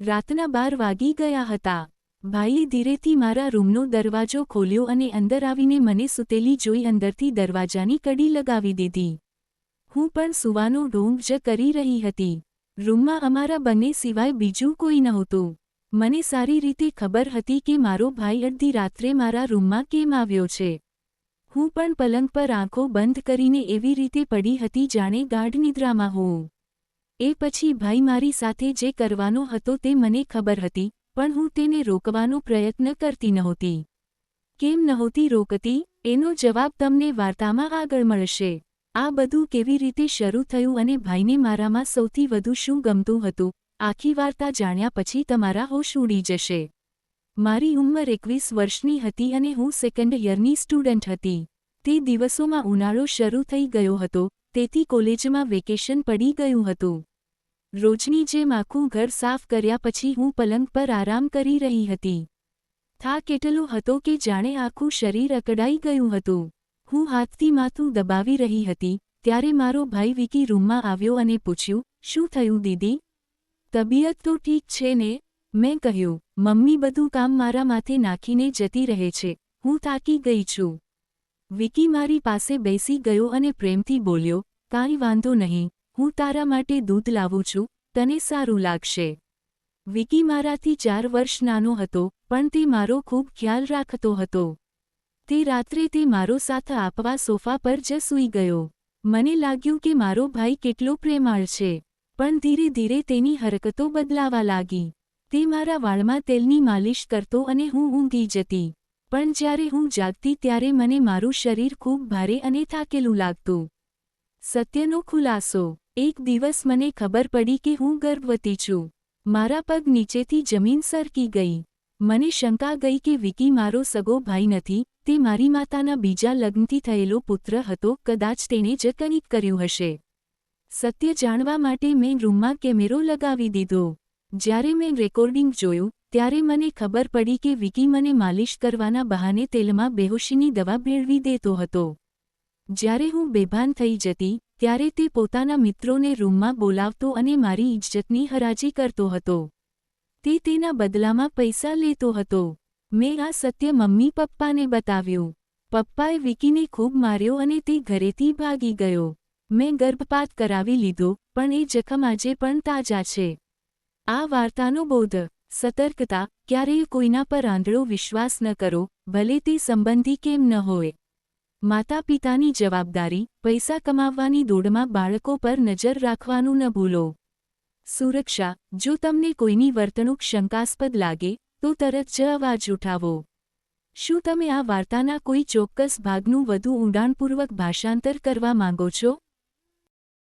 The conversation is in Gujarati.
રાતના 12 વાગી ગયા હતા. ભાઈએ ધીરેથી મારા રૂમનો દરવાજો ખોલ્યો અને અંદર આવીને મને સૂતેલી જોઈ અંદરથી દરવાજાની કડી લગાવી દીધી. હું પણ સૂવાનો ઢોંગ જ કરી રહી હતી. રૂમમાં અમારા બંને સિવાય બીજું કોઈ નહોતું. મને સારી રીતે ખબર હતી કે મારો ભાઈ અડધી રાત્રે મારા રૂમમાં કેમ આવ્યો છે. હું પણ પલંગ પર આંખો બંધ કરીને એવી રીતે પડી હતી જાણે ગાઢ નિદ્રામાં હોઉં. એ પછી ભાઈ મારી સાથે જે કરવાનો હતો તે મને ખબર હતી, પણ હું તેને રોકવાનો પ્રયત્ન કરતી નહોતી. કેમ નહોતી રોકતી, એનો જવાબ તમને વાર્તામાં આગળ મળશે. આ બધું કેવી રીતે શરૂ થયું અને ભાઈને મારામાં સૌથી વધુ શું ગમતું હતું, આખી વાર્તા જાણ્યા પછી તમારા હોશ ઉડી જશે. મારી ઉંમર 21 વર્ષની હતી અને હું સેકન્ડ યરની સ્ટુડન્ટ હતી. તે દિવસોમાં ઉનાળો શરૂ થઈ ગયો હતો, તેથી કોલેજમાં વેકેશન પડી ગયું હતું. રોજની જેમ આખું ઘર સાફ કર્યા પછી હું પલંગ પર આરામ કરી રહી હતી. થાક એટલો હતો કે જાણે આખું શરીર અકળાઈ ગયું હતું. હું હાથથી માથું દબાવી રહી હતી, ત્યારે મારો ભાઈ વિકી રૂમમાં આવ્યો અને પૂછ્યું, શું થયું દીદી? તબિયત તો ઠીક છે ને? મેં કહ્યું, મમ્મી બધું કામ મારા માથે નાખીને જતી રહે છે, હું થાકી ગઈ છું. વિકી મારી પાસે બેસી ગયો અને પ્રેમથી બોલ્યો, કાંઈ વાંધો નહીં, હું તારા માટે દૂધ લાવું છું, તને સારું લાગશે. વિકી મારાથી 4 વર્ષ નાનો હતો, પણ તે મારો ખૂબ ખ્યાલ રાખતો હતો. તે રાત્રે તે મારો સાથ આપવા સોફા પર જ સૂઈ ગયો. મને લાગ્યું કે મારો ભાઈ કેટલો પ્રેમાળ છે, પણ ધીરે ધીરે તેની હરકતો બદલાવા લાગી. તે મારા વાળમાં તેલની માલિશ કરતો અને હું ઊંઘી જતી. પણ જ્યારે હું જાગતી ત્યારે મને મારું શરીર ખૂબ ભારે અને થાકેલું લાગતું. સત્યનો ખુલાસો. એક દિવસ મને ખબર પડી કે હું ગર્ભવતી છું. મારા પગ નીચેથી જમીન સરકી ગઈ. મને શંકા ગઈ કે વિકી મારો સગો ભાઈ નથી, તે મારી માતાના બીજા લગ્નથી થયેલો પુત્ર હતો, કદાચ તેણે જ કંઈક કર્યું હશે. સત્ય જાણવા માટે મેં રૂમમાં કેમેરો લગાવી દીધો. જ્યારે મેં રેકોર્ડિંગ જોયું, ત્યારે મને ખબર પડી કે વિકી મને માલિશ કરવાના બહાને તેલમાં બેહોશીની દવા ભેળવી દેતો હતો. જ્યારે હું બેભાન થઈ જતી, ત્યારે તે પોતાના મિત્રોને રૂમમાં બોલાવતો અને મારી ઇજ્જતની હરાજી કરતો હતો. તે તેના બદલામાં પૈસા લેતો હતો. મેં આ સત્ય મમ્મી પપ્પાને બતાવ્યું. પપ્પાએ વિકીને ખૂબ માર્યો અને તે ઘરેથી ભાગી ગયો. મેં ગર્ભપાત કરાવી લીધો, પણ એ જખમ આજે પણ તાજા છે. આ વાર્તાનો બોધ: સતર્કતા, ક્યારેય કોઈના પર આંધળો વિશ્વાસ ન કરો, ભલે તે સંબંધી કેમ ન હોય. માતા પિતાની જવાબદારી: પૈસા કમાવવાની દોડમાં બાળકો પર નજર રાખવાનું ન ભૂલો. સુરક્ષા: જો તમને કોઈની વર્તણૂક શંકાસ્પદ લાગે, તો તરત જ અવાજ ઉઠાવો. શું તમે આ વાર્તાના કોઈ ચોક્કસ ભાગનું વધુ ઊંડાણપૂર્વક ભાષાંતર કરવા માંગો છો?